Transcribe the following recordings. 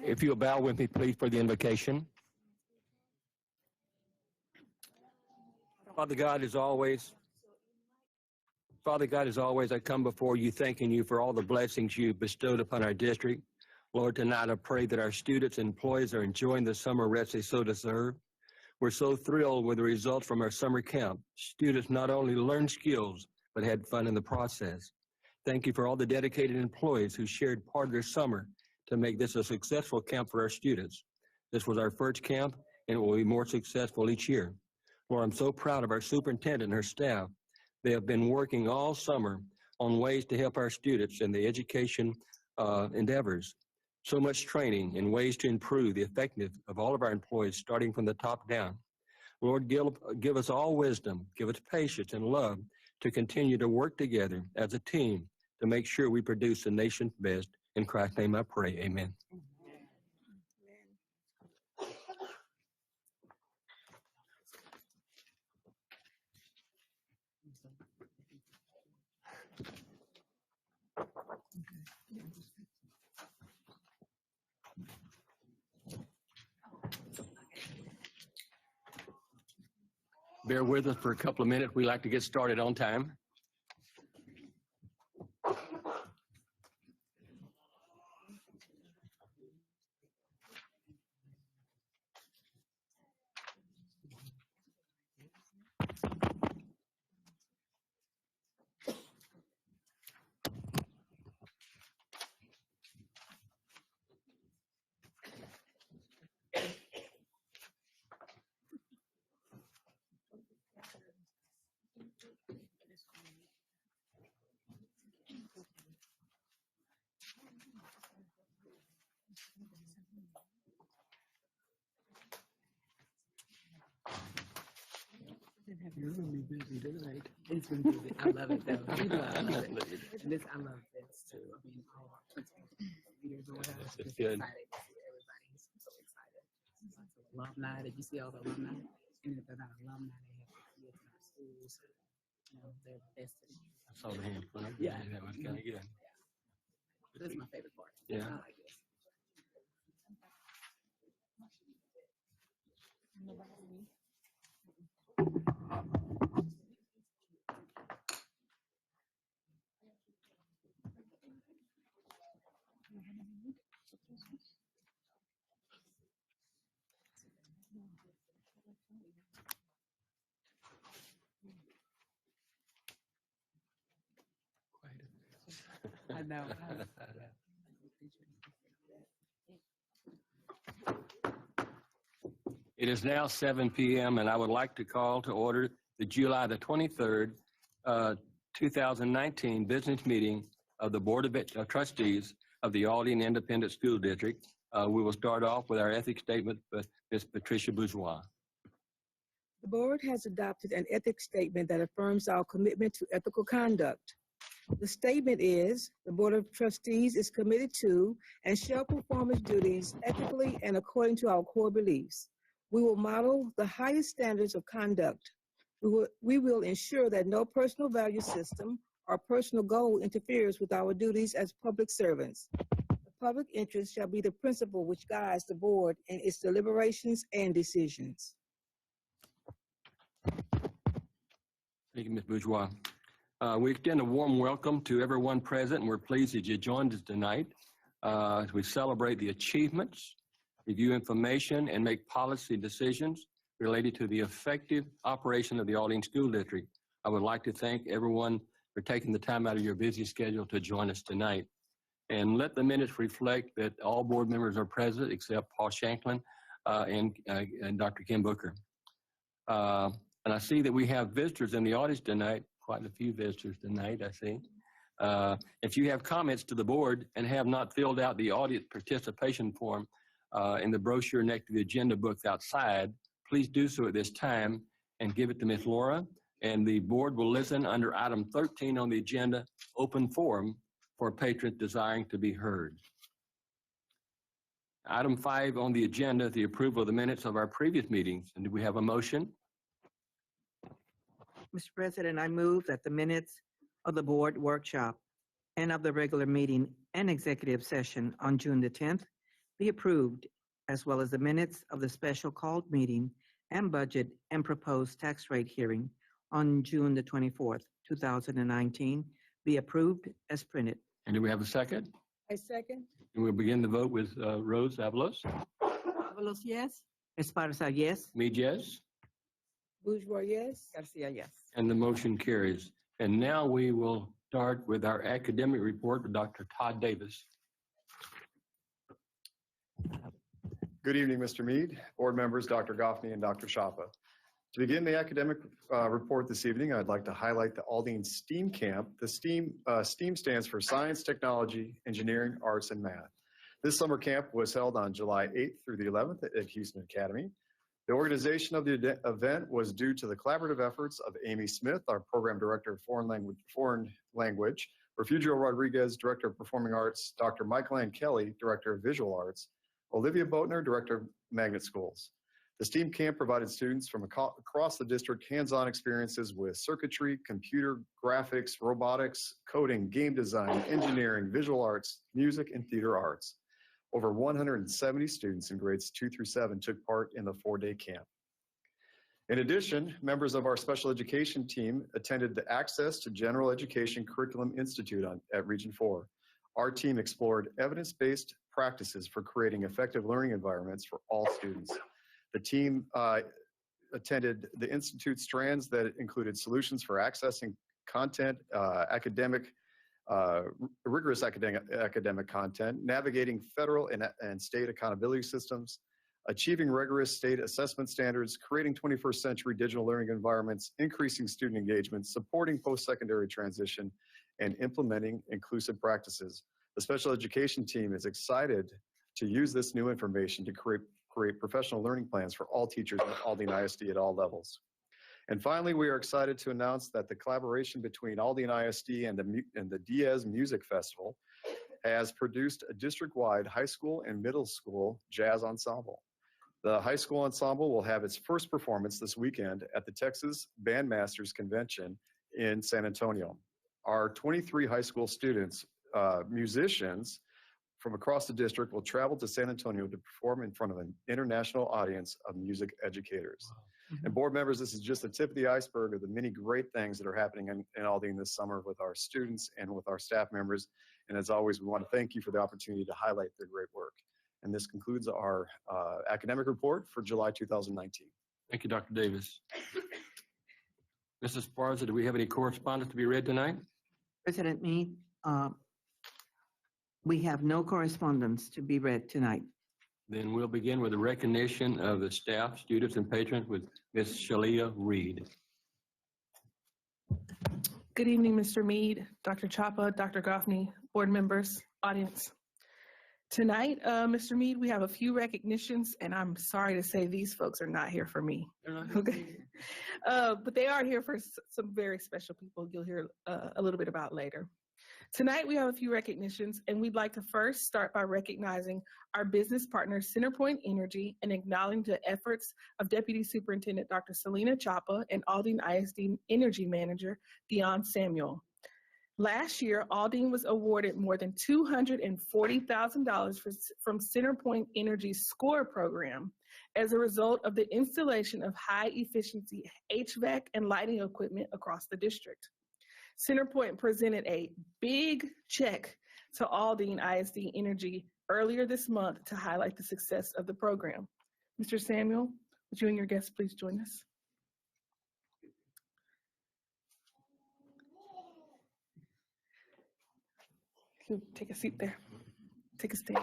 If you'll bow with me, please, for the invocation. Father God, as always, I come before you thanking you for all the blessings you bestowed upon our district. Lord, tonight I pray that our students and employees are enjoying the summer rest they so deserve. We're so thrilled with the results from our summer camp. Students not only learned skills, but had fun in the process. Thank you for all the dedicated employees who shared part of their summer to make this a successful camp for our students. This was our first camp, and it will be more successful each year. Lord, I'm so proud of our superintendent and her staff. They have been working all summer on ways to help our students in the education endeavors. So much training and ways to improve the effectiveness of all of our employees, starting from the top down. Lord, give us all wisdom, give us patience and love to continue to work together as a team to make sure we produce the nation's best. In Christ's name I pray, amen. Bear with us for a couple of minutes. We like to get started on time. It's been busy tonight. It's been busy. I love it though. We love it. And this, I love this too. I mean, all our principals, leaders, or whatever. Just excited to see everybody. So excited. Lots of alumni. Did you see all the alumni? And if they're not alumni, they have kids in our schools. You know, they're the best. I saw the hand. Yeah. That was kind of good. Yeah. This is my favorite part. Yeah. I like this. I know. It is now 7 p.m. and I would like to call to order the July the 23rd, 2019 business meeting of the Board of Trustees of the Aldine Independent School District. We will start off with our ethics statement with Ms. Patricia Bourgeois. The board has adopted an ethics statement that affirms our commitment to ethical conduct. The statement is, the Board of Trustees is committed to and shall perform its duties ethically and according to our core beliefs. We will model the highest standards of conduct. We will ensure that no personal value system or personal goal interferes with our duties as public servants. The public interest shall be the principle which guides the board in its deliberations and decisions. Thank you, Ms. Bourgeois. We extend a warm welcome to everyone present, and we're pleased that you joined us tonight as we celebrate the achievements, review information, and make policy decisions related to the effective operation of the Aldine School District. I would like to thank everyone for taking the time out of your busy schedule to join us tonight. And let the minutes reflect that all board members are present except Paul Shanklin and Dr. Kim Booker. And I see that we have visitors in the audience tonight, quite a few visitors tonight, I see. If you have comments to the board and have not filled out the audience participation form in the brochure next to the agenda books outside, please do so at this time and give it to Ms. Laura. And the board will listen under item 13 on the agenda, open forum for patrons desiring to be heard. Item 5 on the agenda, the approval of the minutes of our previous meetings. And do we have a motion? Mr. President, I move that the minutes of the board workshop and of the regular meeting and executive session on June the 10th be approved, as well as the minutes of the special called meeting and budget and proposed tax rate hearing on June the 24th, 2019, be approved as printed. And do we have a second? I second. And we'll begin the vote with Rose Avalos. Avalos, yes. Esparza, yes. Mead, yes. Bourgeois, yes. Garcia, yes. And the motion carries. And now we will start with our academic report with Dr. Todd Davis. Good evening, Mr. Mead, board members, Dr. Goffney, and Dr. Chapa. To begin the academic report this evening, I'd like to highlight the Aldine STEAM Camp. The STEAM stands for Science, Technology, Engineering, Arts, and Math. This summer camp was held on July 8th through the 11th at Houston Academy. The organization of the event was due to the collaborative efforts of Amy Smith, our Program Director of Foreign Language, Refugio Rodriguez, Director of Performing Arts, Dr. Michael Ann Kelly, Director of Visual Arts, Olivia Boatner, Director of Magnet Schools. The STEAM camp provided students from across the district hands-on experiences with circuitry, computer graphics, robotics, coding, game design, engineering, visual arts, music, and theater arts. Over 170 students in grades 2 through 7 took part in the 4-day camp. In addition, members of our special education team attended the Access to General Education Curriculum Institute at Region 4. Our team explored evidence-based practices for creating effective learning environments for all students. The team attended the Institute strands that included solutions for accessing content, rigorous academic content, navigating federal and state accountability systems, achieving rigorous state assessment standards, creating 21st century digital learning environments, increasing student engagement, supporting post-secondary transition, and implementing inclusive practices. The special education team is excited to use this new information to create professional learning plans for all teachers at Aldine ISD at all levels. And finally, we are excited to announce that the collaboration between Aldine ISD and the Diaz Music Festival has produced a district-wide high school and middle school jazz ensemble. The high school ensemble will have its first performance this weekend at the Texas Bandmasters Convention in San Antonio. Our 23 high school students, musicians from across the district will travel to San Antonio to perform in front of an international audience of music educators. And board members, this is just the tip of the iceberg of the many great things that are happening in Aldine this summer with our students and with our staff members. And as always, we want to thank you for the opportunity to highlight their great work. And this concludes our academic report for July 2019. Thank you, Dr. Davis. Mrs. Esparza, do we have any correspondence to be read tonight? President Mead, we have no correspondence to be read tonight. Then we'll begin with the recognition of the staff, students, and patrons with Ms. Shalia Reed. Good evening, Mr. Mead, Dr. Chapa, Dr. Goffney, board members, audience. Tonight, Mr. Mead, we have a few recognitions, and I'm sorry to say these folks are not here for me. Okay. But they are here for some very special people you'll hear a little bit about later. Tonight, we have a few recognitions, and we'd like to first start by recognizing our business partner, CenterPoint Energy, and acknowledging the efforts of Deputy Superintendent Dr. Selena Chapa and Aldine ISD Energy Manager, Dion Samuel. Last year, Aldine was awarded more than $240,000 from CenterPoint Energy's SCORE program as a result of the installation of high-efficiency HVAC and lighting equipment across the district. CenterPoint presented a big check to Aldine ISD Energy earlier this month to highlight the success of the program. Mr. Samuel, would you and your guests please join us? Take a seat there. Take a stand.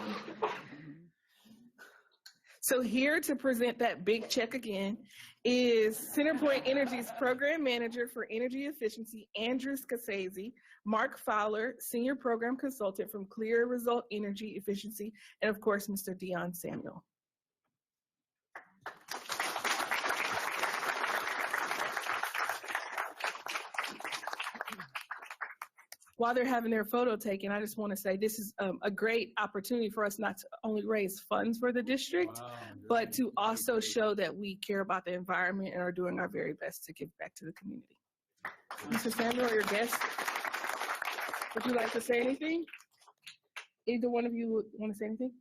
So here to present that big check again is CenterPoint Energy's Program Manager for Energy Efficiency, Andrew Scassese, Mark Fowler, Senior Program Consultant from Clear Result Energy Efficiency, and of course, Mr. Dion Samuel. While they're having their photo taken, I just want to say this is a great opportunity for us not to only raise funds for the district, but to also show that we care about the environment and are doing our very best to give back to the community. Mr. Samuel, your guest, would you like to say anything? either one of you want to say anything?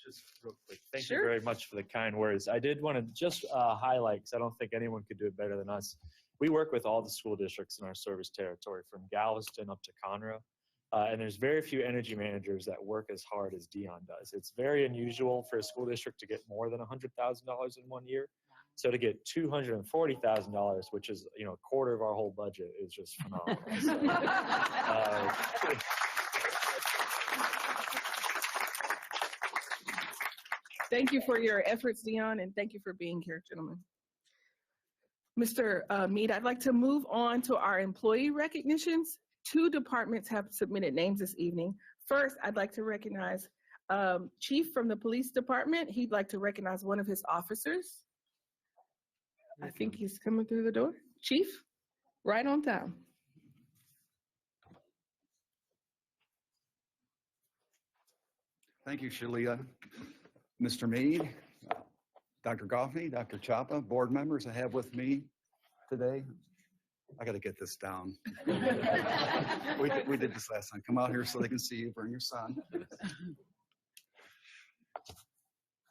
Just real quick, thank Sure. you very much for the kind words. I did want to just highlight, because I don't think anyone could do it better than us. We work with all the school districts in our service territory, from Galveston up to Conroe. And there's very few energy managers that work as hard as Dion does. It's very unusual for a school district to get more than $100,000 in 1 year. So to get $240,000, which is a quarter of our whole budget, is just phenomenal. So, Thank you for your efforts, Dion, and thank you for being here, gentlemen. Mr. Mead, I'd like to move on to our employee recognitions. 2 departments have submitted names this evening. First, I'd like to recognize Chief from the Police Department. He'd like to recognize one of his officers. I think he's coming through the door. Chief, right on time. Thank you, Shalia. Mr. Mead, Dr. Goffney, Dr. Chapa, board members I have with me today. I got to get this down. We did this last time. Come out here so they can see you. Bring your son.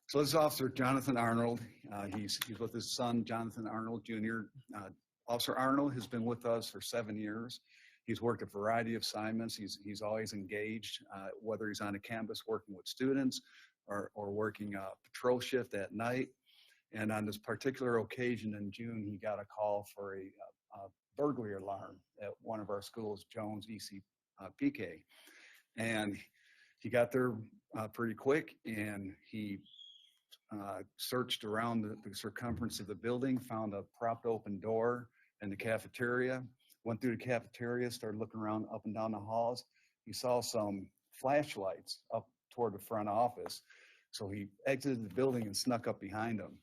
So this is Officer Jonathan Arnold. He's with his son, Jonathan Arnold Jr. Officer Arnold has been with us for 7 years. He's worked a variety of assignments. He's always engaged, whether he's on a campus working with students or working a patrol shift at night. And on this particular occasion in June, he got a call for a burglary alarm at one of our schools, Jones ECPK. And he got there pretty quick, and he searched around the circumference of the building, found a propped open door in the cafeteria, went through the cafeteria, started looking around up and down the halls. He saw some flashlights up toward the front office. So he exited the building and snuck up behind them.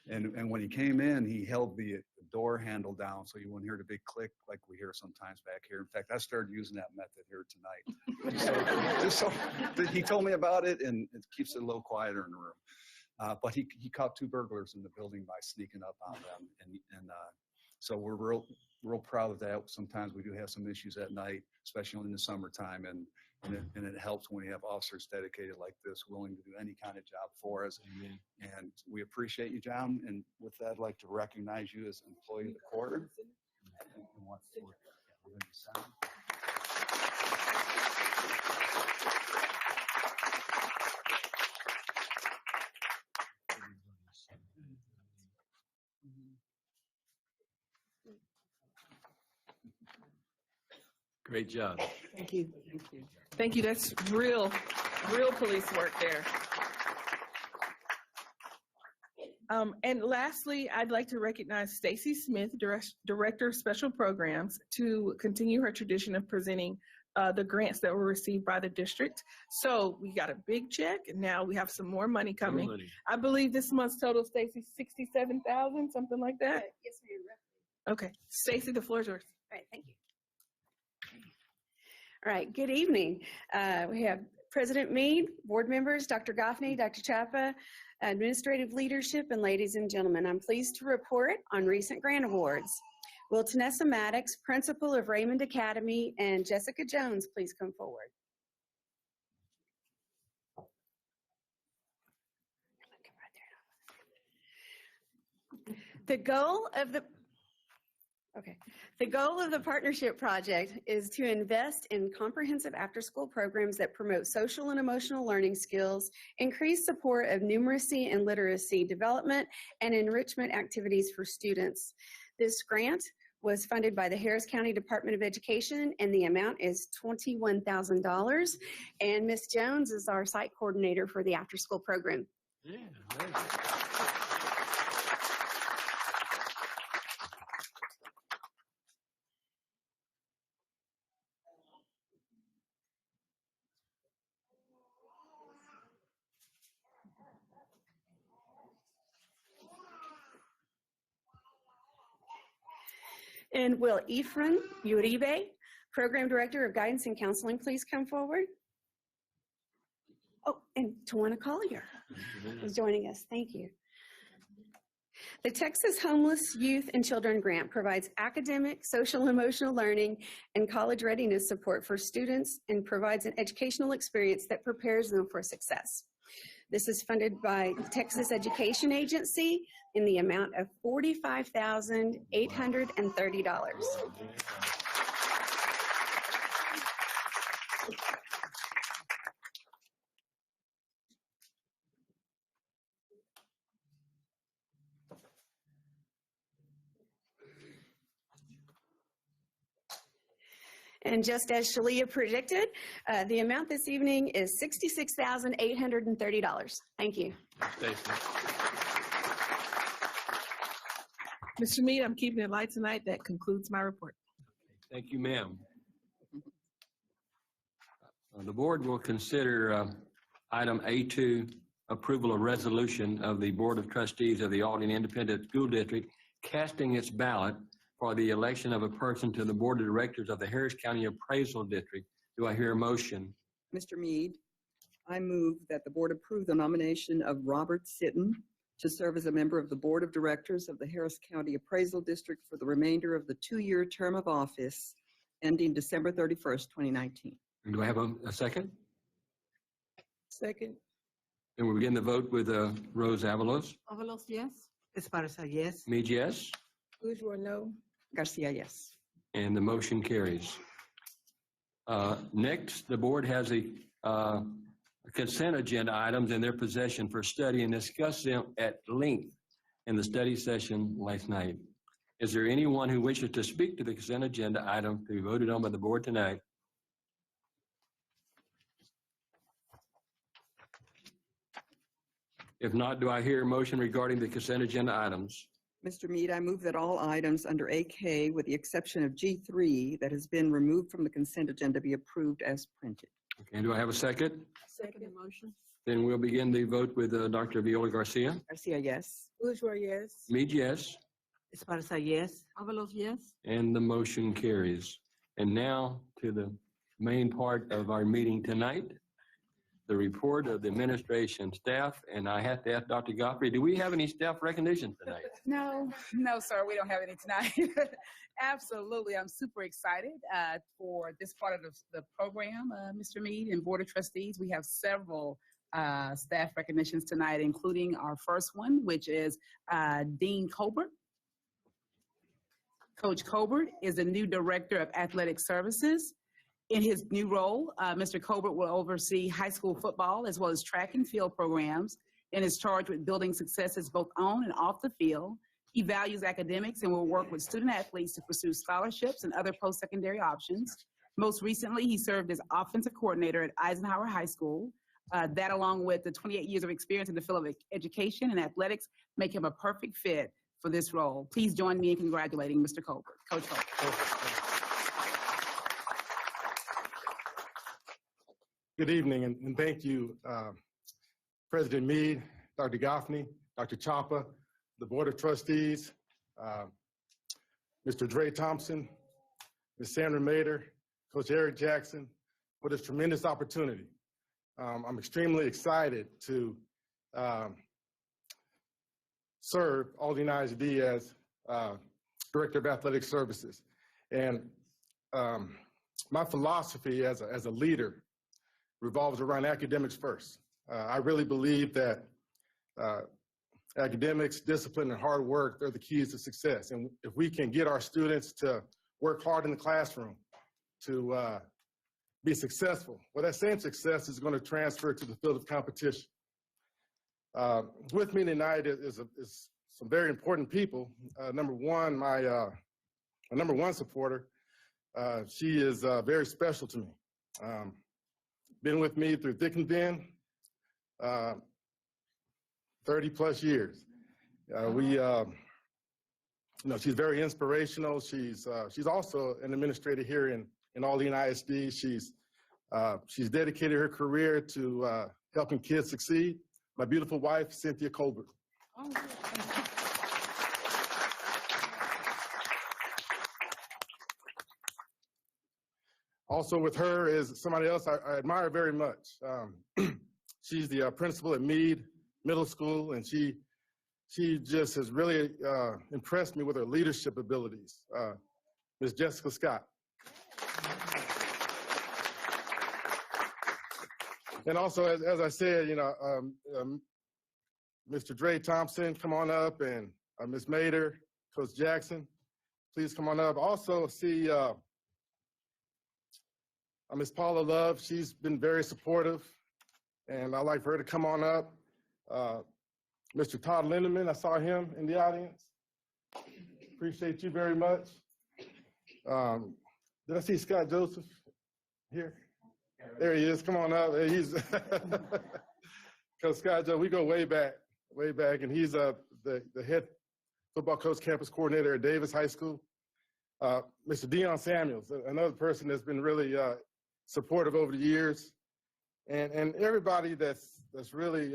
And when he came in, he held the door handle down so you wouldn't hear the big click like we hear sometimes back here. In fact, I started using that method here tonight. So he told me about it, and it keeps it a little quieter in the room. But he caught 2 burglars in the building by sneaking up on them. And so we're real proud of that. Sometimes we do have some issues at night, especially in the summertime. And it helps when we have officers dedicated like this, willing to do any kind of job for us. Amen. And we appreciate you, John. And with that, I'd like to recognize you as Employee of the Quarter. Great job. Thank you. Thank you. Thank you. That's real police work there. And lastly, I'd like to recognize Stacy Smith, Director of Special Programs, to continue her tradition of presenting the grants that were received by the district. So we got a big check, and now we have some more money coming. Money. I believe this month's total, Stacy, 67,000, something like that. Yes, ma'am. Okay, Stacy, the floor is yours. All right, thank you. All right, good evening. We have President Mead, board members, Dr. Goffney, Dr. Chapa, administrative leadership, and ladies and gentlemen. I'm pleased to report on recent grant awards. Will Tanessa Maddox, principal of Raymond Academy, and Jessica Jones, please come forward. The goal of the partnership project is to invest in comprehensive after-school programs that promote social and emotional learning skills, increase support of numeracy and literacy development, and enrichment activities for students. This grant was funded by the Harris County Department of Education, and the amount is $21,000. And Ms. Jones is our site coordinator for the after-school program. Yeah, very good. And will Ephraim Uribe, Program Director of Guidance and Counseling, please come forward? Oh, and Tawana Collier is joining us. Thank you. The Texas Homeless Youth and Children Grant provides academic, social, and emotional learning and college readiness support for students and provides an educational experience that prepares them for success. This is funded by the Texas Education Agency in the amount of $45,830. And just as Shalia predicted, the amount this evening is $66,830. Thank you. Mr. Mead, I'm keeping it light tonight. That concludes my report. Thank you, ma'am. The board will consider item A2, approval of resolution of the Board of Trustees of the Aldine Independent School District casting its ballot for the election of a person to the Board of Directors of the Harris County Appraisal District. Do I hear a motion? Mr. Mead, I move that the board approve the nomination of Robert Sitton to serve as a member of the Board of Directors of the Harris County Appraisal District for the remainder of the two-year term of office ending December 31st, 2019. Do I have a second? Second. Then we'll begin the vote with Rose Avalos. Avalos, yes. Esparza, yes. Mead, yes. Bourgeois, no. Garcia, yes. And the motion carries. Next, the board has a consent agenda items in their possession for study and discuss them at length in the study session last night. Is there anyone who wishes to speak to the consent agenda item to be voted on by the board tonight? If not, do I hear a motion regarding the consent agenda items? Mr. Mead, I move that all items under AK, with the exception of G3 that has been removed from the consent agenda, be approved as printed. Okay, do I have a second? Second motion. Then we'll begin the vote with Dr. Viola Garcia. Garcia, yes. Bourgeois, yes. Mead, yes. Esparza, yes. Avalos, yes. And the motion carries. And now to the main part of our meeting tonight, the report of the administration staff. And I have to ask Dr. Godfrey, do we have any staff recognition tonight? No, sir, we don't have any tonight. Absolutely. I'm super excited for this part of the program, Mr. Mead and Board of Trustees. We have several staff recognitions tonight, including our first one, which is Dean Colbert. Coach Colbert is the new Director of Athletic Services. In his new role, Mr. Colbert will oversee high school football as well as track and field programs and is charged with building successes both on and off the field. He values academics and will work with student athletes to pursue scholarships and other post-secondary options. Most recently, he served as offensive coordinator at Eisenhower High School. That, along with the 28 years of experience in the field of education and athletics, make him a perfect fit for this role. Please join me in congratulating Mr. Colbert, Coach Colbert. Good evening, and thank you, President Mead, Dr. Goffney, Dr. Chapa, the Board of Trustees, Mr. Dre Thompson, Ms. Sandra Mader, Coach Eric Jackson, for this tremendous opportunity. I'm extremely excited to serve Aldine ISD as Director of Athletic Services. And my philosophy as a leader revolves around academics first. I really believe that academics, discipline, and hard work, they're the keys to success. And if we can get our students to work hard in the classroom to be successful, well, that same success is going to transfer to the field of competition. With me tonight is some very important people. Number one, my number one supporter, she is very special to me. Been with me through thick and thin, 30 plus years. She's very inspirational. She's also an administrator here in Aldine ISD. She's dedicated her career to helping kids succeed. My beautiful wife, Cynthia Colbert. Oh, Also with her is somebody else I admire very much. She's the principal at Mead Middle School, and she she just has really impressed me with her leadership abilities. Ms. Jessica Scott. And also, as I said, Mr. Dre Thompson, come on up, and Ms. Mader, Coach Jackson, please come on up. Also see Ms. Paula Love. She's been very supportive, and I'd like for her to come on up. Mr. Todd Lindeman, I saw him in the audience. Appreciate you very much. Did I see Scott Joseph here? There he is. Come on up. He's Coach Scott Joseph. We go way back, and he's the head football coach, campus coordinator at Davis High School. Mr. Deion Samuels, another person that's been really supportive over the years, and everybody that's really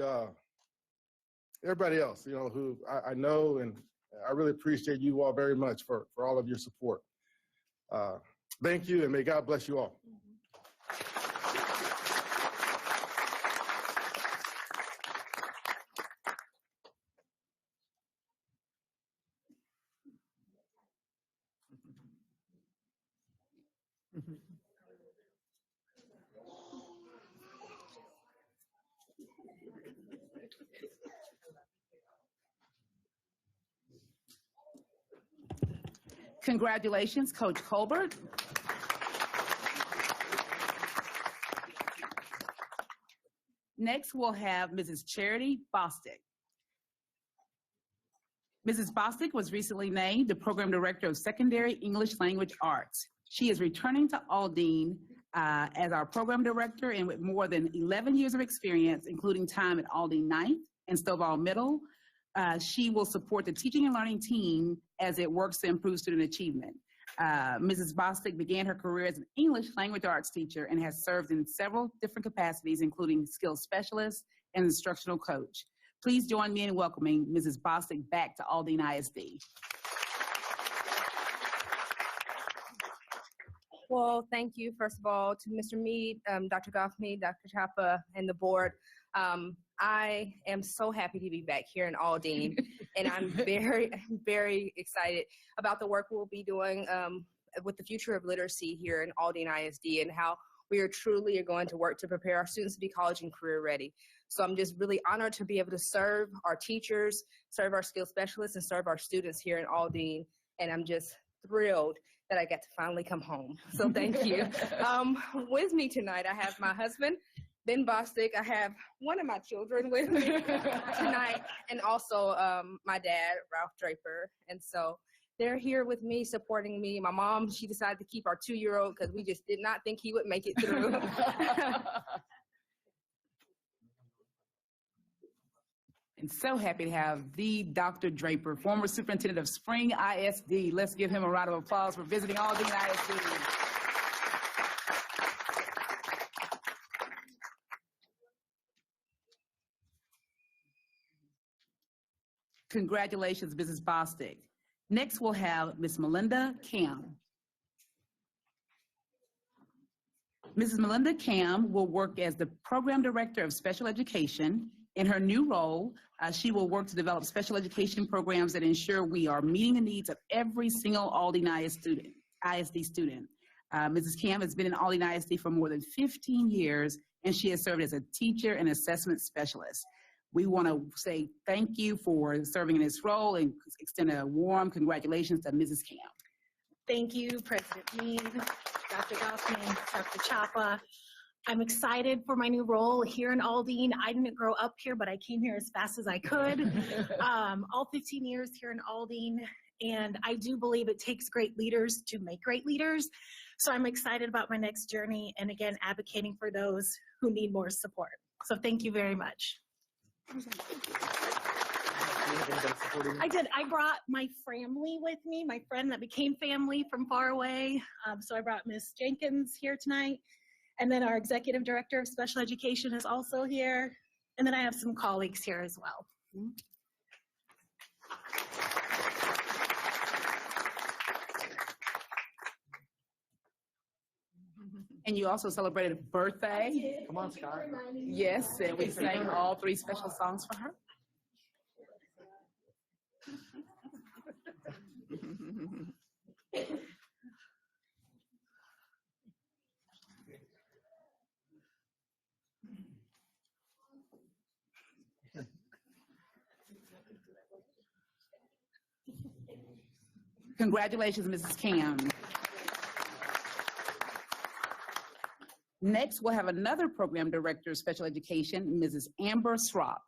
everybody else, who I know, and I really appreciate you all very much for all of your support. Thank you, and may God bless you all. Congratulations, Coach Colbert. Next, we'll have Mrs. Charity Bostic. Mrs. Bostic was recently named the Program Director of Secondary English Language Arts. She is returning to Aldine as our Program Director, and with more than 11 years of experience, including time at Aldine Ninth and Stovall Middle, she will support the teaching and learning team as it works to improve student achievement. Mrs. Bostic began her career as an English language arts teacher and has served in several different capacities, including skills specialist and instructional coach. Please join me in welcoming Mrs. Bostic back to Aldine ISD. Well, thank you, first of all, to Mr. Mead, Dr. Goffney, Dr. Chapa, and the board. I am so happy to be back here in Aldine, and I'm very, very excited about the work we'll be doing with the future of literacy here in Aldine ISD and how we are truly going to work to prepare our students to be college and career ready. So I'm just really honored to be able to serve our teachers, serve our skills specialists, and serve our students here in Aldine, and I'm just thrilled that I get to finally come home. So thank you. With me tonight, I have my husband, Ben Bostic. I have one of my children with me tonight, and also my dad, Ralph Draper. And so they're here with me, supporting me. My mom, she decided to keep our 2-year-old because we just did not think he would make it through. And so happy to have the Dr. Draper, former superintendent of Spring ISD. Let's give him a round of applause for visiting Aldine ISD. Congratulations, Mrs. Bostic. Next, we'll have Ms. Melinda Cam. Mrs. Melinda Cam will work as the Program Director of Special Education. In her new role, she will work to develop special education programs that ensure we are meeting the needs of every single Aldine ISD student. Mrs. Cam has been in Aldine ISD for more than 15 years, and she has served as a teacher and assessment specialist. We want to say thank you for serving in this role and extend a warm congratulations to Mrs. Cam. Thank you, President Mead, Dr. Goffman, Dr. Chapa. I'm excited for my new role here in Aldine. I didn't grow up here, but I came here as fast as I could. All 15 years here in Aldine, and I do believe it takes great leaders to make great leaders. So I'm excited about my next journey, and again, advocating for those who need more support. So thank you very much. I did. I brought my family with me, my friend that became family from far away. So I brought Miss Jenkins here tonight. And then our Executive Director of Special Education is also here. And then I have some colleagues here as well. And you also celebrated a birthday. Come on, Scott. Yes, and we sang all 3 special songs for her. Congratulations, Mrs. Cam. Next, we'll have another program director of special education, Mrs. Amber Srock.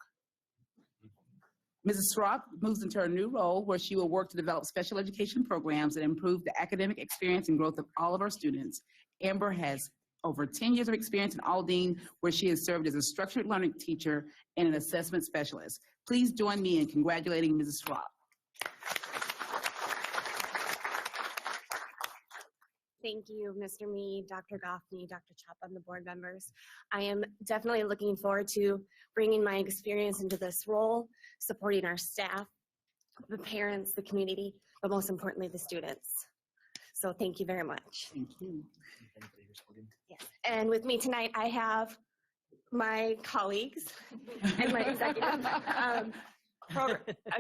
Mrs. Srock moves into her new role where she will work to develop special education programs that improve the academic experience and growth of all of our students. Amber has over 10 years of experience in Aldine, where she has served as a structured learning teacher and an assessment specialist. Please join me in congratulating Mrs. Srock. Thank you, Mr. Mead, Dr. Goffney, Dr. Chapa, and the board members. I am definitely looking forward to bringing my experience into this role, supporting our staff, the parents, the community, but most importantly, the students. So thank you very much. Thank you. Yes. And with me tonight, I have my colleagues and my executive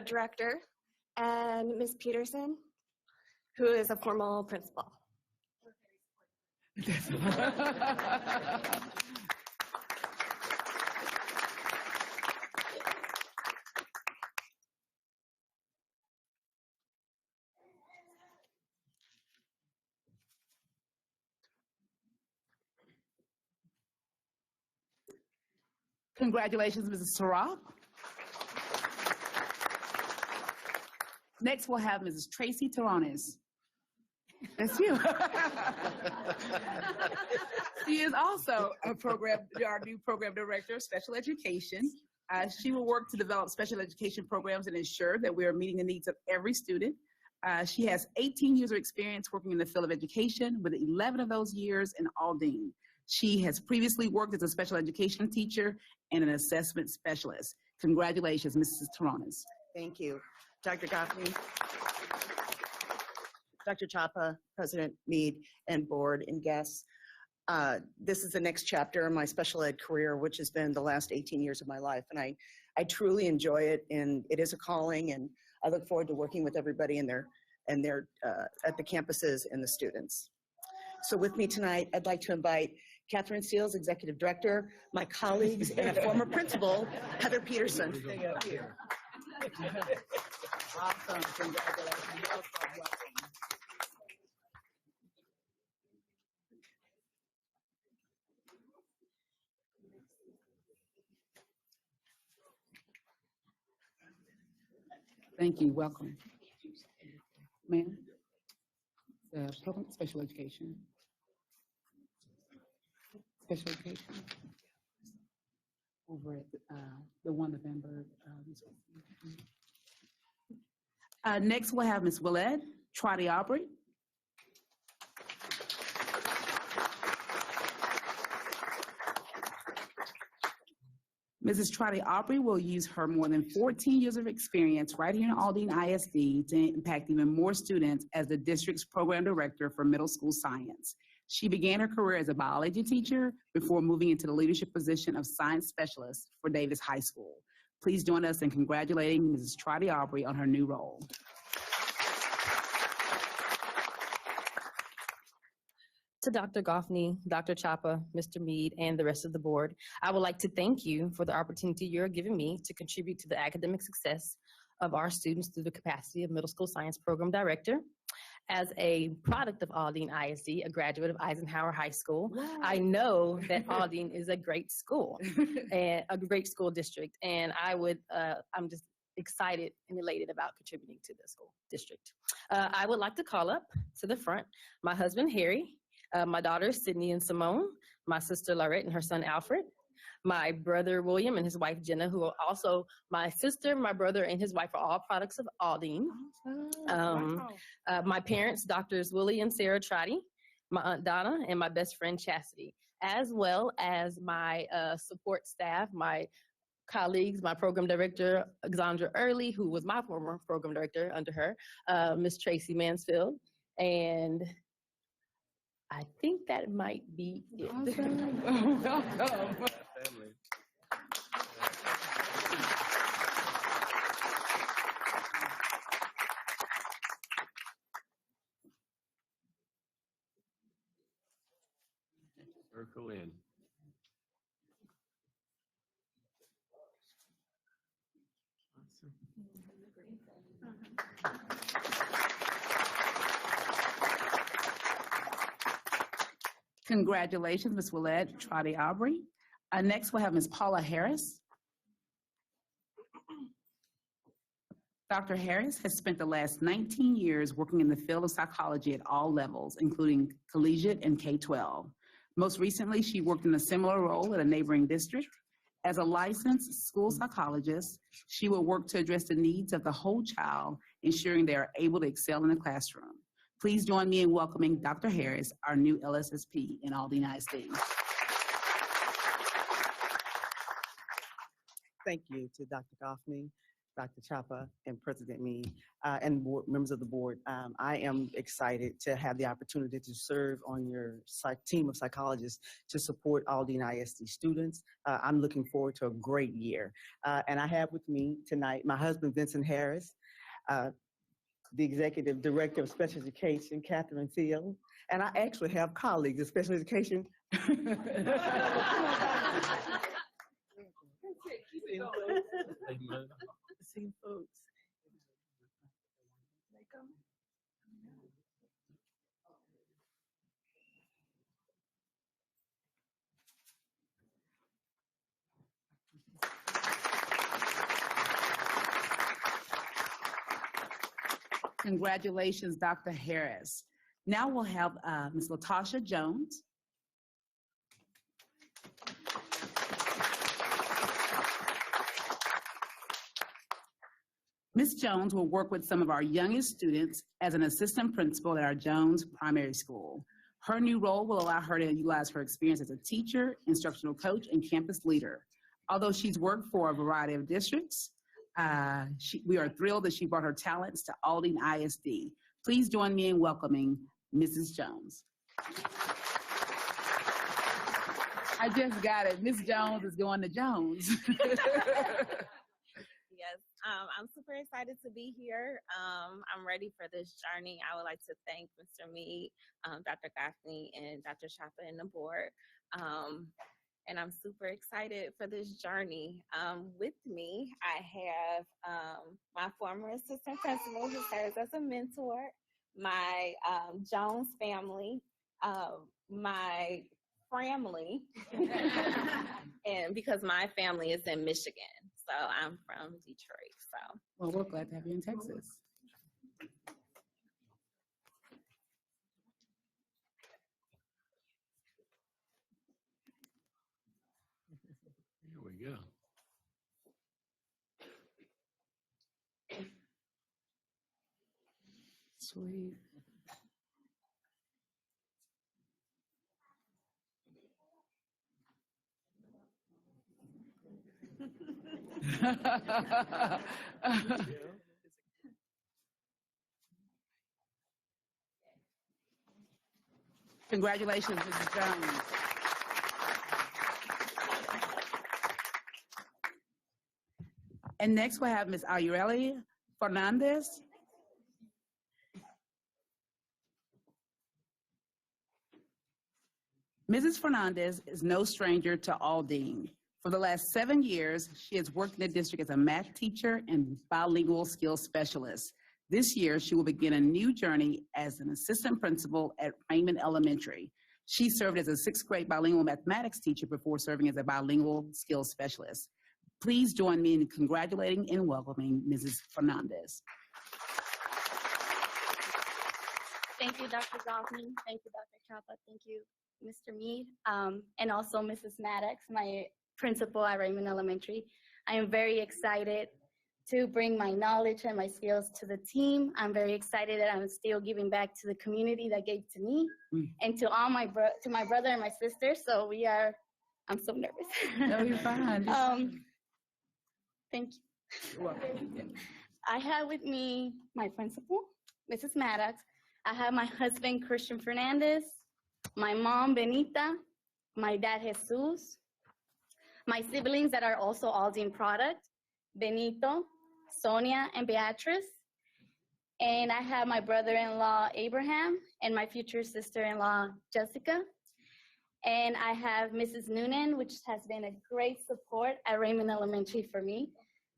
director, and Ms. Peterson, who is a formal principal. Congratulations, Mrs. Srock. Next, we'll have Mrs. Tracy Terranes. That's you. She is also our new program director of special education. She will work to develop special education programs and ensure that we are meeting the needs of every student. She has 18 years of experience working in the field of education, with 11 of those years in Aldine. She has previously worked as a special education teacher and an assessment specialist. Congratulations, Mrs. Terranes. Thank you. Dr. Goffney, Dr. Chapa, President Mead, and board and guests. This is the next chapter in my special ed career, which has been the last 18 years of my life. And I truly enjoy it, and it is a calling, and I look forward to working with everybody at the campuses and the students. So with me tonight, I'd like to invite Catherine Seals, Executive Director, my colleagues, and a former principal, Heather Peterson. Awesome. Congratulations. Thank you. Welcome. Ma'am, special education. Special education. Over at the 1 November. Next, we'll have Ms. Willette Trotty Aubrey. Mrs. Trotty Aubrey will use her more than 14 years of experience right here in Aldine ISD to impact even more students as the district's program director for middle school science. She began her career as a biology teacher before moving into the leadership position of science specialist for Davis High School. Please join us in congratulating Mrs. Trotty Aubrey on her new role. To Dr. Goffney, Dr. Chapa, Mr. Mead, and the rest of the board, I would like to thank you for the opportunity you're giving me to contribute to the academic success of our students through the capacity of Middle School Science Program Director. As a product of Aldine ISD, a graduate of Eisenhower High School, I know that Aldine is a great school and a great school district, and I'm just excited and elated about contributing to the school district. I would like to call up to the front my husband, Harry, my daughters, Sydney and Simone, my sister, Laurette, and her son, Alfred, my brother, William, and his wife, Jenna, who are also my sister, my brother, and his wife are all products of Aldine. My parents, Doctors Willie and Sarah Trotty, my Aunt Donna, and my best friend, Chastity, as well as my support staff, my colleagues, my program director, Alexandra Early, who was my former program director under her, Miss Tracy Mansfield, and I think that might be it. Awesome. Welcome. Circle in. Congratulations, Ms. Willette Trotty Aubrey. Next, we'll have Ms. Paula Harris. Dr. Harris has spent the last 19 years working in the field of psychology at all levels, including collegiate and K-12. Most recently, she worked in a similar role at a neighboring district. As a licensed school psychologist, she will work to address the needs of the whole child, ensuring they are able to excel in the classroom. Please join me in welcoming Dr. Harris, our new LSSP in Aldine ISD. Thank you to Dr. Goffney, Dr. Chapa, and President Mead, and members of the board. I am excited to have the opportunity to serve on your team of psychologists to support Aldine ISD students. I'm looking forward to a great year. And I have with me tonight my husband, Vincent Harris, the Executive Director of Special Education, Catherine Field, and I actually have colleagues in special education. See folks. Congratulations, Dr. Harris. Now we'll have Ms. Latasha Jones. Ms. Jones will work with some of our youngest students as an assistant principal at our Jones Primary School. Her new role will allow her to utilize her experience as a teacher, instructional coach, and campus leader. Although she's worked for a variety of districts, we are thrilled that she brought her talents to Aldine ISD. Please join me in welcoming Mrs. Jones. I just got it. Ms. Jones is going to Jones. Yes, I'm super excited to be here. I'm ready for this journey. I would like to thank Mr. Mead, Dr. Goffney, and Dr. Chapa and the board. And I'm super excited for this journey. With me, I have my former assistant principal who serves as a mentor, my Jones family, my family, and because my family is in Michigan, so I'm from Detroit. So, well, we're glad to have you in Texas. Here we go. Sweet. Congratulations, Mrs. Jones. And next we'll have Ms. Ayureli Fernandez. Mrs. Fernandez is no stranger to Aldine. For the last 7 years, she has worked in the district as a math teacher and bilingual skills specialist. This year, she will begin a new journey as an assistant principal at Raymond Elementary. She served as a 6th grade bilingual mathematics teacher before serving as a bilingual skills specialist. Please join me in congratulating and welcoming Mrs. Fernandez. Thank you, Dr. Goffney. Thank you, Dr. Chapa. Thank you, Mr. Mead, and also Mrs. Maddox, my principal at Raymond Elementary. I am very excited to bring my knowledge and my skills to the team. I'm very excited that I'm still giving back to the community that gave to me and to all my brother and my sister. So I'm so nervous. No, you're fine. Thank you. You're welcome. I have with me my principal, Mrs. Maddox. I have my husband, Christian Fernandez, my mom, Benita, my dad, Jesus, my siblings that are also Aldine product, Benito, Sonia, and Beatrice. And I have my brother-in-law, Abraham, and my future sister-in-law, Jessica. And I have Mrs. Noonan, which has been a great support at Raymond Elementary for me.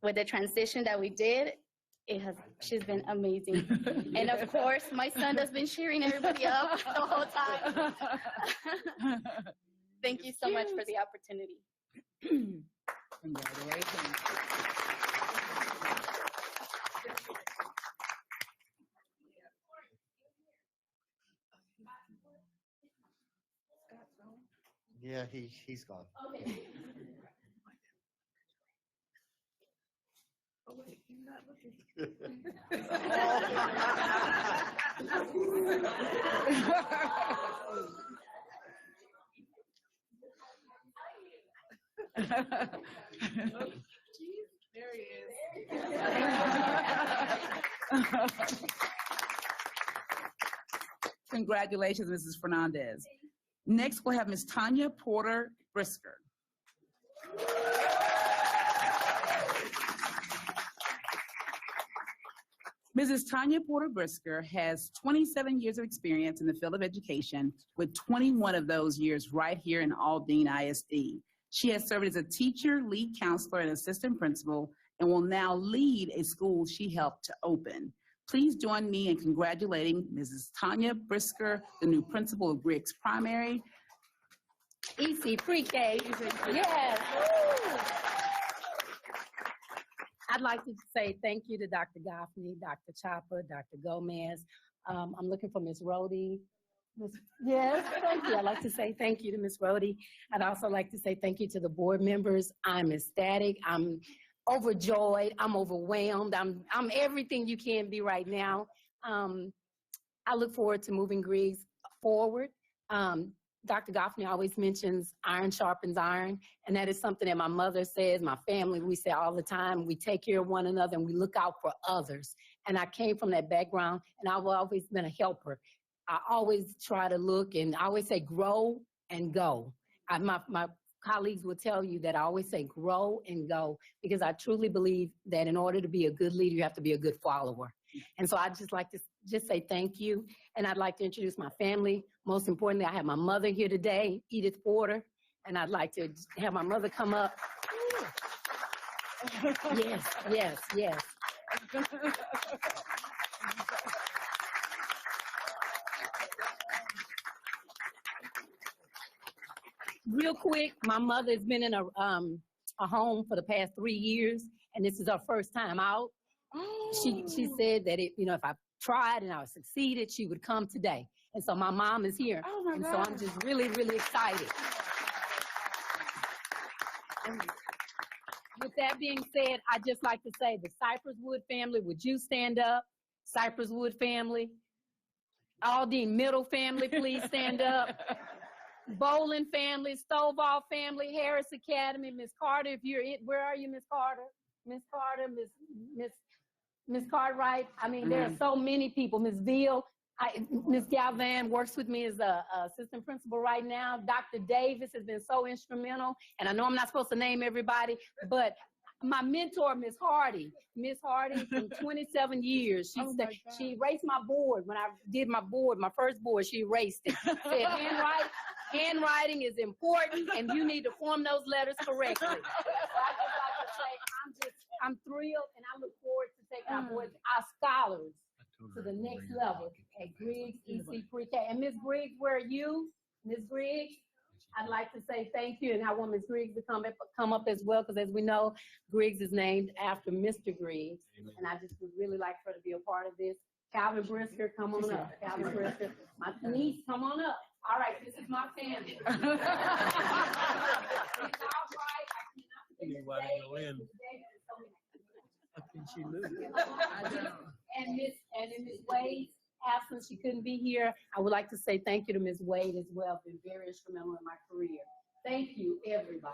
With the transition that we did, she's been amazing. And of course, my son has been cheering everybody up the whole time. Thank you so much for the opportunity. Congratulations. Yeah, he's gone. Okay. Oh, wait, you're not looking. There he is. Congratulations, Mrs. Fernandez. Next, we'll have Ms. Tanya Porter Brisker. Mrs. Tanya Porter Brisker has 27 years of experience in the field of education, with 21 of those years right here in Aldine ISD. She has served as a teacher, lead counselor, and assistant principal, and will now lead a school she helped to open. Please join me in congratulating Mrs. Tanya Brisker, the new principal of Griggs Primary. EC Pre-K. Yes. Woo. I'd like to say thank you to Dr. Goffney, Dr. Chopper, Dr. Gomez. I'm looking for Ms. Rhodey. Yes, thank you. I'd like to say thank you to Ms. Rhodey. I'd also like to say thank you to the board members. I'm ecstatic. I'm overjoyed. I'm overwhelmed. I'm everything you can be right now. I look forward to moving Griggs forward. Dr. Goffney always mentions iron sharpens iron, and that is something that my mother says, my family, we say all the time. We take care of one another and we look out for others. And I came from that background, and I've always been a helper. I always try to look, and I always say grow and go. My colleagues will tell you that I always say grow and go, because I truly believe that in order to be a good leader, you have to be a good follower. And so I'd just like to just say thank you. And I'd like to introduce my family. Most importantly, I have my mother here today, Edith Porter, and I'd like to have my mother come up. Yes, yes, yes. Real quick, my mother has been in a home for the past 3 years, and this is her first time out. She said that if I tried and I succeeded, she would come today. And so my mom is here. Oh my God. So I'm just really, really excited. And with that being said, I'd just like to say the Cypress Wood family, would you stand up? Cypress Wood family. Aldine Middle family, please stand up. Bowling family, Stovall family, Harris Academy, Miss Carter, if you're in, where are you, Miss Carter? Miss Carter, Miss Cartwright. I mean, there are so many people. Miss Veal, Miss Galvan works with me as a assistant principal right now. Dr. Davis has been so instrumental, and I know I'm not supposed to name everybody, but my mentor, Miss Hardy from 27 years. She erased my board when I did my board, my first board. She erased it. Said handwriting is important, and you need to form those letters correctly. So I just like to say, I'm thrilled, and I look forward to taking our boys, our scholars, to the next level at Griggs EC Pre-K. And Miss Griggs, where are you? Miss Griggs, I'd like to say thank you, and I want Miss Griggs to come up as well, because as we know, Griggs is named after Mr. Griggs, and I just would really like her to be a part of this. Calvin Brisker, come on up. Calvin Brisker, my niece, come on up. All right, this is my family. It's all right. How can she lose? And in Ms. Wade's absence, she couldn't be here. I would like to say thank you to Ms. Wade as well. Been very instrumental in my career. Thank you, everybody.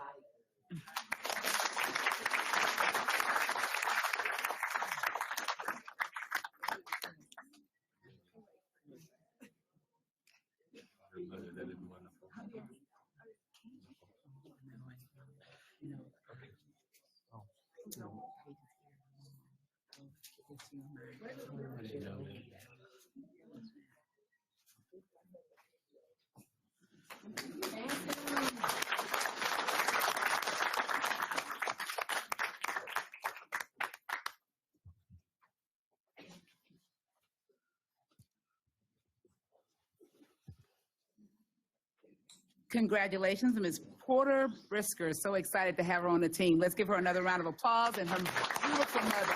Congratulations, Ms. Porter Brisker. So excited to have her on the team. Let's give her another round of applause and her beautiful mother.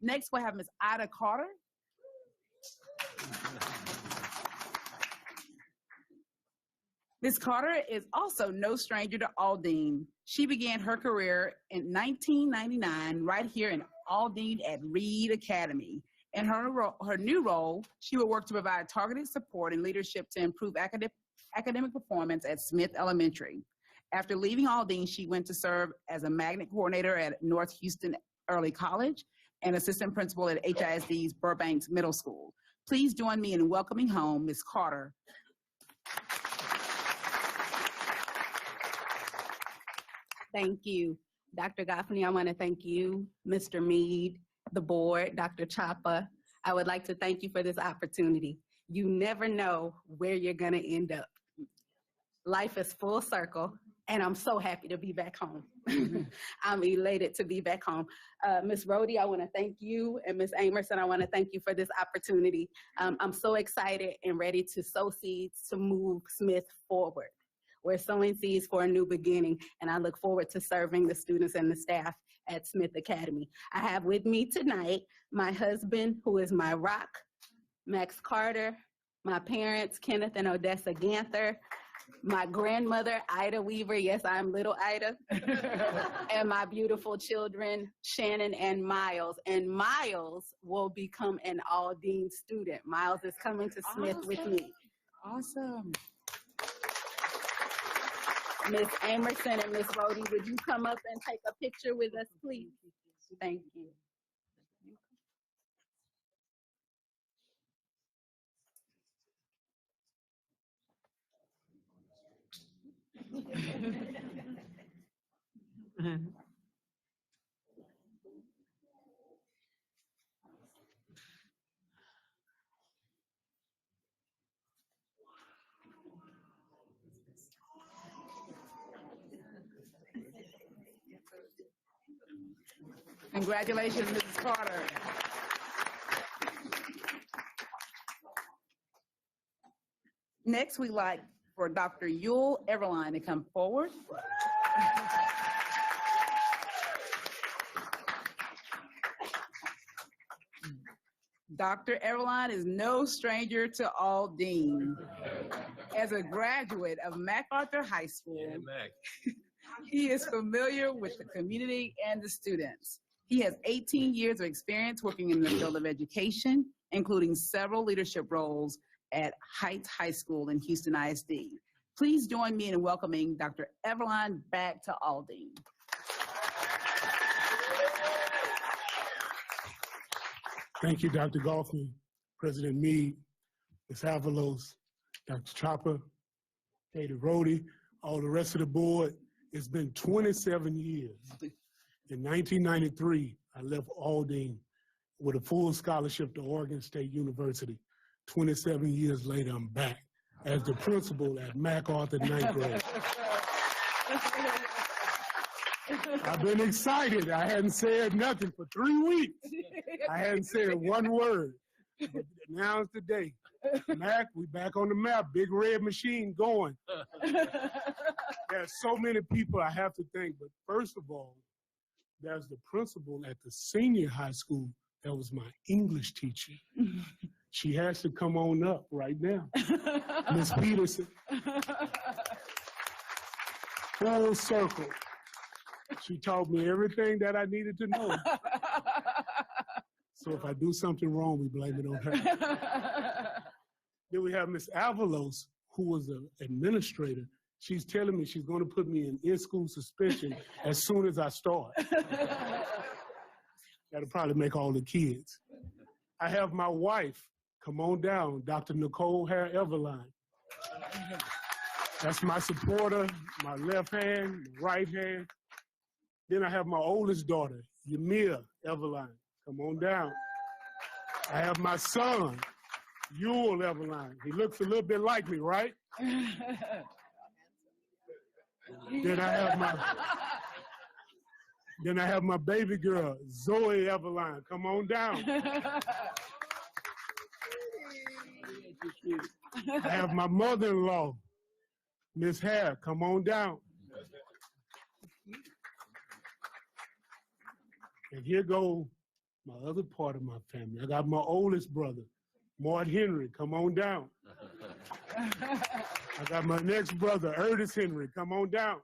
Next, we'll have Ms. Ida Carter. Ms. Carter is also no stranger to Aldine. She began her career in 1999 right here in Aldine at Reed Academy. In her new role, she will work to provide targeted support and leadership to improve academic performance at Smith Elementary. After leaving Aldine, she went to serve as a magnet coordinator at North Houston Early College and assistant principal at HISD's Burbanks Middle School. Please join me in welcoming home Ms. Carter. Thank you. Dr. Goffney, I want to thank you, Mr. Mead, the board, Dr. Chapa. I would like to thank you for this opportunity. You never know where you're going to end up. Life is full circle, and I'm so happy to be back home. I'm elated to be back home. Ms. Rhodey, I want to thank you, and Ms. Amerson, I want to thank you for this opportunity. I'm so excited and ready to sow seeds to move Smith forward. We're sowing seeds for a new beginning, and I look forward to serving the students and the staff at Smith Academy. I have with me tonight my husband, who is my rock, Max Carter, my parents, Kenneth and Odessa Ganther, my grandmother, Ida Weaver, yes, I'm little Ida, and my beautiful children, Shannon and Miles. And Miles will become an Aldine student. Miles is coming to Smith with me. Awesome. Ms. Amerson and Ms. Rhodey, would you come up and take a picture with us, please? Thank you. Congratulations, Mrs. Carter. Next, we'd like for Dr. Yule Everline to come forward. Dr. Everline is no stranger to Aldine. As a graduate of MacArthur High School, he is familiar with the community and the students. He has 18 years of experience working in the field of education, including several leadership roles at Heights High School in Houston ISD. Please join me in welcoming Dr. Everline back to Aldine. Thank you, Dr. Goffney, President Mead, Ms. Avalos, Dr. Chopper, Katie Rhodey, all the rest of the board. It's been 27 years. In 1993, I left Aldine with a full scholarship to Oregon State University. 27 years later, I'm back as the principal at MacArthur 9th grade. I've been excited. I hadn't said nothing for 3 weeks. I hadn't said one word. But now it's the day. Mac, we back on the map. Big red machine going. There's so many people I have to thank, but first of all, there's the principal at the senior high school that was my English teacher. She has to come on up right now. Miss Peterson. Full circle. She taught me everything that I needed to know. So if I do something wrong, we blame it on her. Then we have Miss Avalos, who was an administrator. She's telling me she's going to put me in school suspension as soon as I start. That'll probably make all the kids. I have my wife, come on down, Dr. Nicole Hare Everline. That's my supporter, my left hand, right hand. Then I have my oldest daughter, Yamir Everline. Come on down. I have my son, Yule Everline. He looks a little bit like me, right? Then I have my baby girl, Zoe Everline. Come on down. I have my mother-in-law, Miss Hare. Come on down. And here go my other part of my family. I got my oldest brother, Mort Henry. Come on down. I got my next brother, Ernest Henry. Come on down.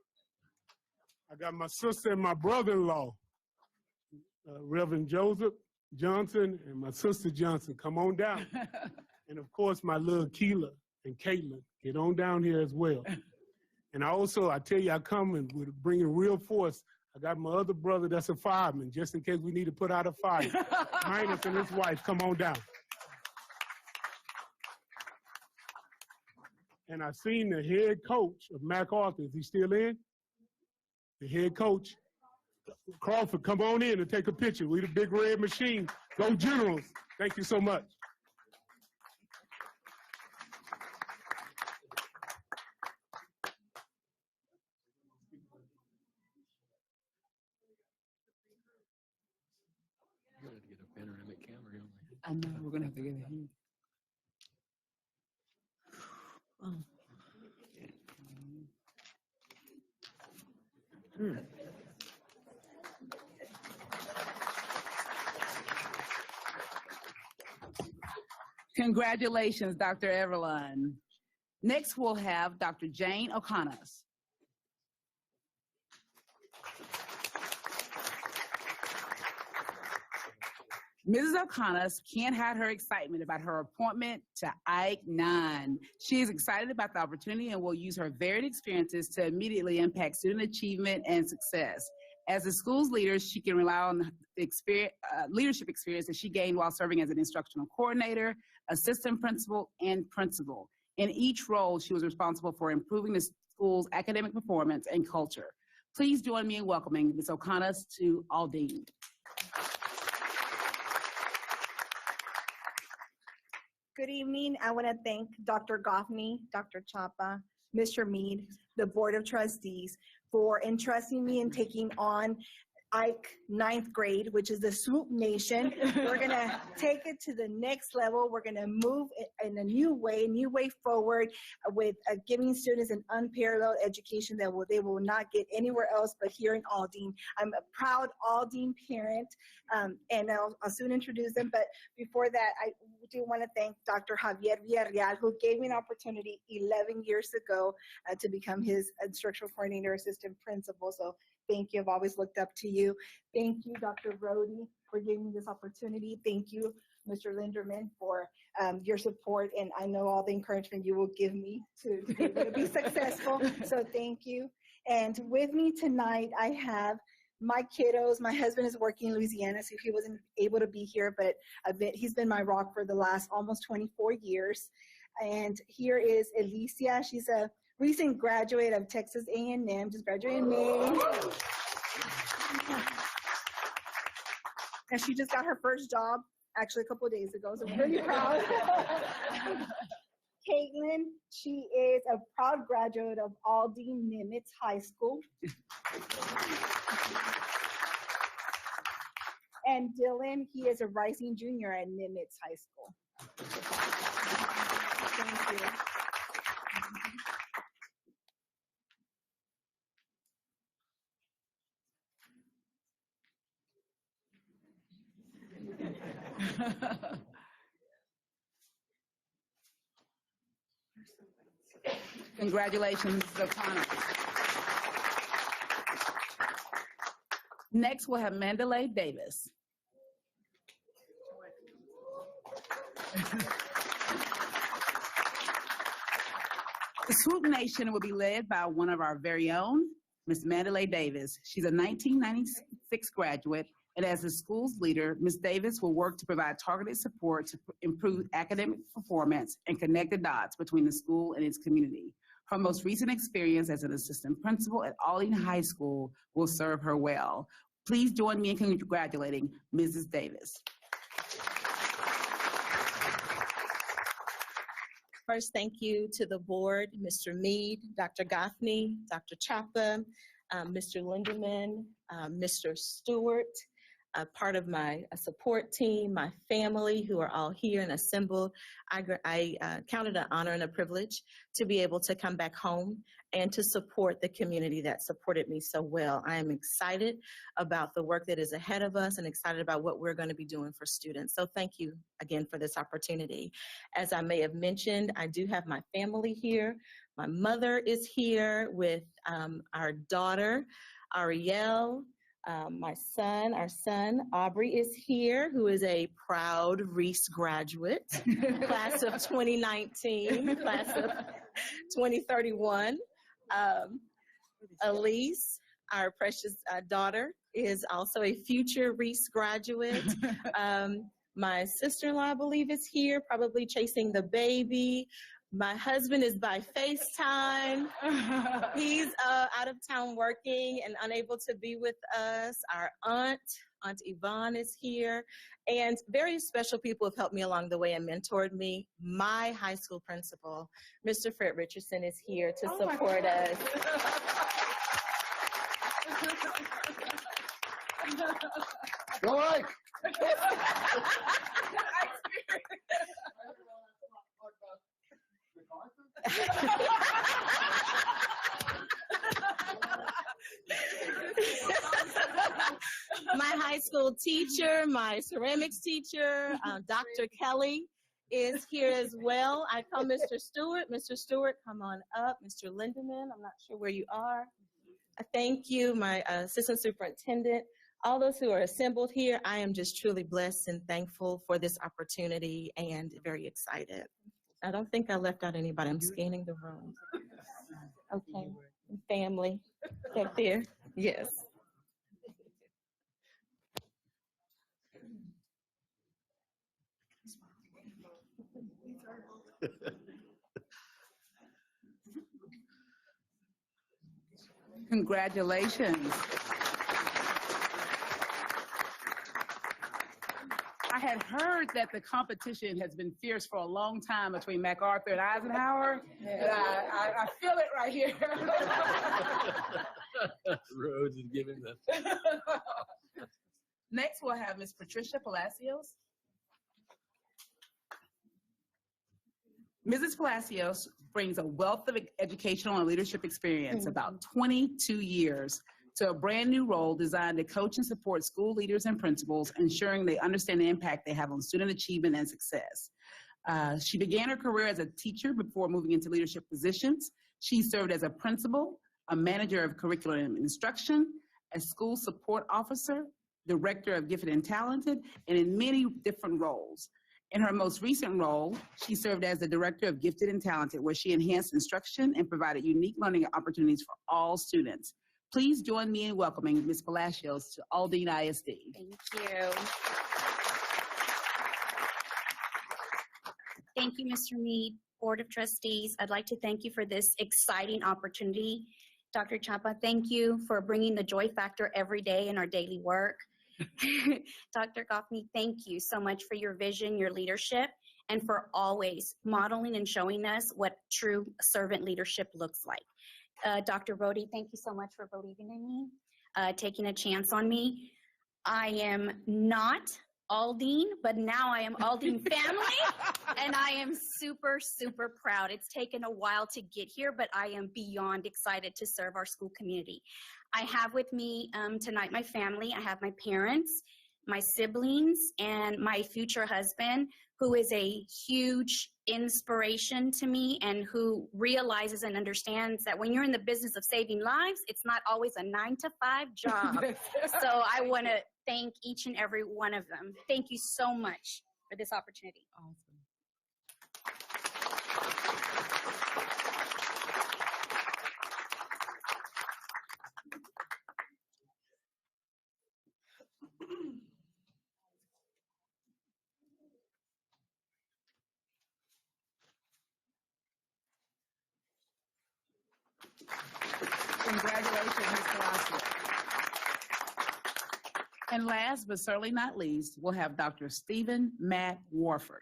I got my sister and my brother-in-law, Reverend Joseph Johnson and my sister Johnson. Come on down. And of course, my little Keela and Caitlin. Get on down here as well. And I tell you, I come and we're bringing real force. I got my other brother that's a fireman, just in case we need to put out a fire. Minus and his wife, come on down. And I seen the head coach of MacArthur. Is he still in? The head coach, Crawford, come on in and take a picture. We the big red machine. Go Generals. Thank you so much. You're gonna have to get a panoramic camera, don't we? I know, we're gonna have to get it here. Congratulations, Dr. Everline. Next, we'll have Dr. Jane O'Connor. Mrs. O'Connor can't hide her excitement about her appointment to Ike 9. She is excited about the opportunity and will use her varied experiences to immediately impact student achievement and success. As the school's leader, she can rely on the leadership experience that she gained while serving as an instructional coordinator, assistant principal, and principal. In each role, she was responsible for improving the school's academic performance and culture. Please join me in welcoming Ms. O'Connor to Aldine. Good evening. I want to thank Dr. Goffney, Dr. Chapa, Mr. Mead, the Board of Trustees for entrusting me in taking on Ike 9th grade, which is the Swoop Nation. We're going to take it to the next level. We're going to move in a new way forward with giving students an unparalleled education that they will not get anywhere else but here in Aldine. I'm a proud Aldine parent, and I'll soon introduce them. But before that, I do want to thank Dr. Javier Villarreal, who gave me an opportunity 11 years ago to become his instructional coordinator, assistant principal. So thank you. I've always looked up to you. Thank you, Dr. Brody, for giving me this opportunity. Thank you, Mr. Linderman, for your support. And I know all the encouragement you will give me to be able to be successful. So thank you. And with me tonight, I have my kiddos. My husband is working in Louisiana, so he wasn't able to be here, but he's been my rock for the last almost 24 years. And here is Alicia. She's a recent graduate of Texas A&M, just graduated in May. And she just got her first job, actually a couple of days ago, so I'm really proud. Caitlin, she is a proud graduate of Aldine Nimitz High School. And Dylan, he is a rising junior at Nimitz High School. Thank you. Congratulations, Ms. O'Connor. Next, we'll have Mandalay Davis. The Swoop Nation will be led by one of our very own, Ms. Mandalay Davis. She's a 1996 graduate, and as the school's leader, Ms. Davis will work to provide targeted support to improve academic performance and connect the dots between the school and its community. Her most recent experience as an assistant principal at Aldine High School will serve her well. Please join me in congratulating Mrs. Davis. First, thank you to the board, Mr. Mead, Dr. Goffney, Dr. Chapa, Mr. Lindeman, Mr. Stewart, a part of my support team, my family who are all here and assembled. I count it an honor and a privilege to be able to come back home and to support the community that supported me so well. I am excited about the work that is ahead of us and excited about what we're going to be doing for students. So thank you again for this opportunity. As I may have mentioned, I do have my family here. My mother is here with our daughter, Ariel. Our son, Aubrey, is here, who is a proud Reese graduate, class of 2019, class of 2031. Elise, our precious daughter, is also a future Reese graduate. My sister-in-law, I believe, is here, probably chasing the baby. My husband is by FaceTime. He's out of town working and unable to be with us. Our Aunt Yvonne is here. And very special people have helped me along the way and mentored me. My high school principal, Mr. Fred Richardson, is here to support us. Go Ike! My high school teacher, my ceramics teacher, Dr. Kelly is here as well. I call Mr. Stewart. Mr. Stewart, come on up. Mr. Lindeman, I'm not sure where you are. Thank you, my assistant superintendent. All those who are assembled here, I am just truly blessed and thankful for this opportunity and very excited. I don't think I left out anybody. I'm scanning the room. Okay, family up there. Yes. Congratulations. I had heard that the competition has been fierce for a long time between MacArthur and Eisenhower. And I feel it right here. Rhodes is giving the. Next, we'll have Ms. Patricia Palacios. Mrs. Palacios brings a wealth of educational and leadership experience, about 22 years, to a brand new role designed to coach and support school leaders and principals, ensuring they understand the impact they have on student achievement and success. She began her career as a teacher before moving into leadership positions. She served as a principal, a manager of curriculum and instruction, a school support officer, director of gifted and talented, and in many different roles. In her most recent role, she served as the director of gifted and talented, where she enhanced instruction and provided unique learning opportunities for all students. Please join me in welcoming Ms. Palacios to Aldine ISD. Thank you. Thank you, Mr. Mead, Board of Trustees. I'd like to thank you for this exciting opportunity. Dr. Chapa, thank you for bringing the joy factor every day in our daily work. Dr. Goffney, thank you so much for your vision, your leadership, and for always modeling and showing us what true servant leadership looks like. Dr. Brody, thank you so much for believing in me, taking a chance on me. I am not Aldine, but now I am Aldine family, and I am super, super proud. It's taken a while to get here, but I am beyond excited to serve our school community. I have with me tonight my family. I have my parents, my siblings, and my future husband, who is a huge inspiration to me and who realizes and understands that when you're in the business of saving lives, it's not always a 9-to-5 job. So I want to thank each and every one of them. Thank you so much for this opportunity. Awesome. Congratulations, Ms. Palacios. And last but certainly not least, we'll have Dr. Stephen Matt Warford.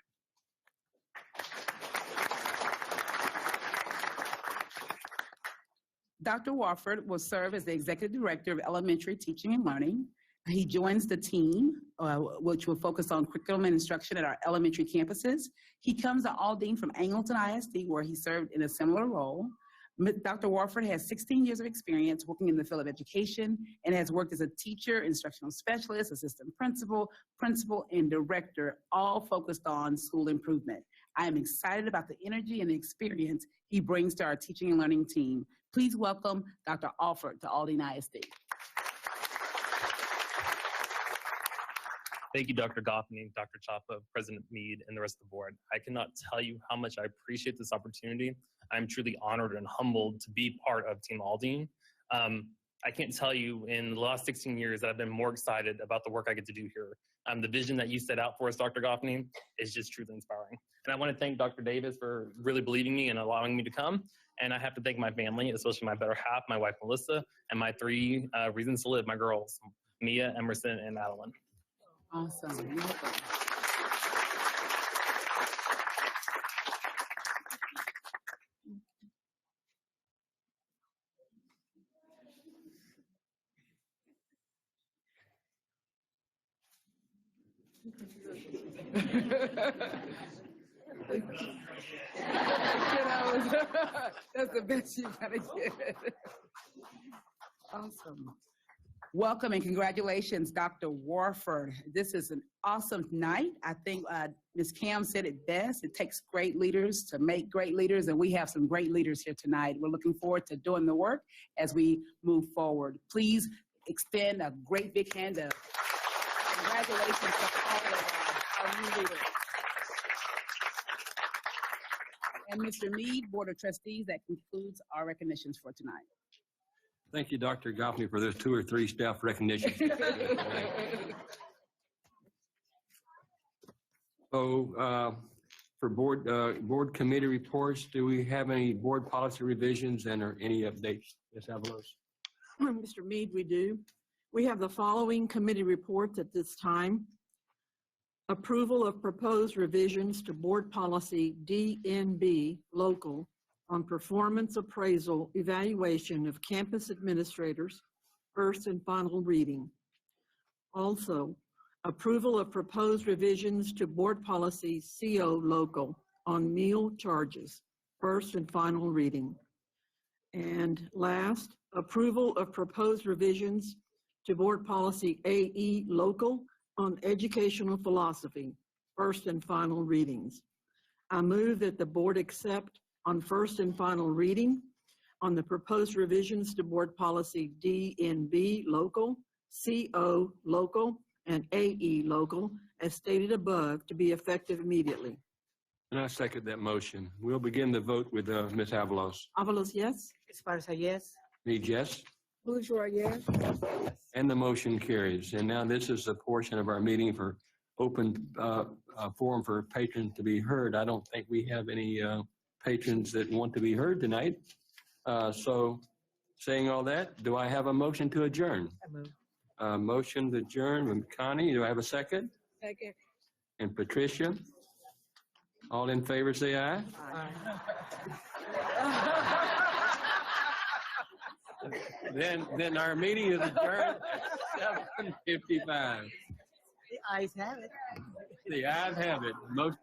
Dr. Warford will serve as the Executive Director of Elementary Teaching and Learning. He joins the team, which will focus on curriculum and instruction at our elementary campuses. He comes to Aldine from Angleton ISD, where he served in a similar role. Dr. Warford has 16 years of experience working in the field of education and has worked as a teacher, instructional specialist, assistant principal, and director, all focused on school improvement. I am excited about the energy and the experience he brings to our teaching and learning team. Please welcome Dr. Alford to Aldine ISD. Thank you, Dr. Goffney, Dr. Chapa, President Mead, and the rest of the board. I cannot tell you how much I appreciate this opportunity. I'm truly honored and humbled to be part of Team Aldine. I can't tell you in the last 16 years that I've been more excited about the work I get to do here. The vision that you set out for us, Dr. Goffney, is just truly inspiring. And I want to thank Dr. Davis for really believing me and allowing me to come. And I have to thank my family, especially my better half, my wife, Melissa, and my 3 reasons to live, my girls, Mia, Emerson, and Madeline. Awesome. That's the best you're gonna get. Awesome. Welcome and congratulations, Dr. Warford. This is an awesome night. I think Ms. Cam said it best. It takes great leaders to make great leaders, and we have some great leaders here tonight. We're looking forward to doing the work as we move forward. Please extend a great big hand of congratulations to all of our new leaders. And Mr. Mead, Board of Trustees, that concludes our recognitions for tonight. Thank you, Dr. Goffney, for those 2 or 3 staff recognitions. So for board committee reports, do we have any board policy revisions and or any updates? Ms. Avalos? Mr. Mead, we do. We have the following committee reports at this time. Approval of proposed revisions to board policy DNB local on performance appraisal evaluation of campus administrators, first and final reading. Also, approval of proposed revisions to board policy CO local on meal charges, first and final reading. And last, approval of proposed revisions to board policy AE local on educational philosophy, first and final readings. I move that the board accept on first and final reading on the proposed revisions to board policy DNB local, CO local, and AE local as stated above to be effective immediately. And I second that motion. We'll begin the vote with Ms. Avalos. Avalos, yes. Esparza, yes. Mead, yes. Bourgeois, yes. And the motion carries. And now this is a portion of our meeting for open forum for patrons to be heard. I don't think we have any patrons that want to be heard tonight. So saying all that, do I have a motion to adjourn? Motion to adjourn from Connie. Do I have a second? Second. And Patricia? All in favor, say aye. Then our meeting is adjourned at 7:55. The ayes have it. The ayes have it. Most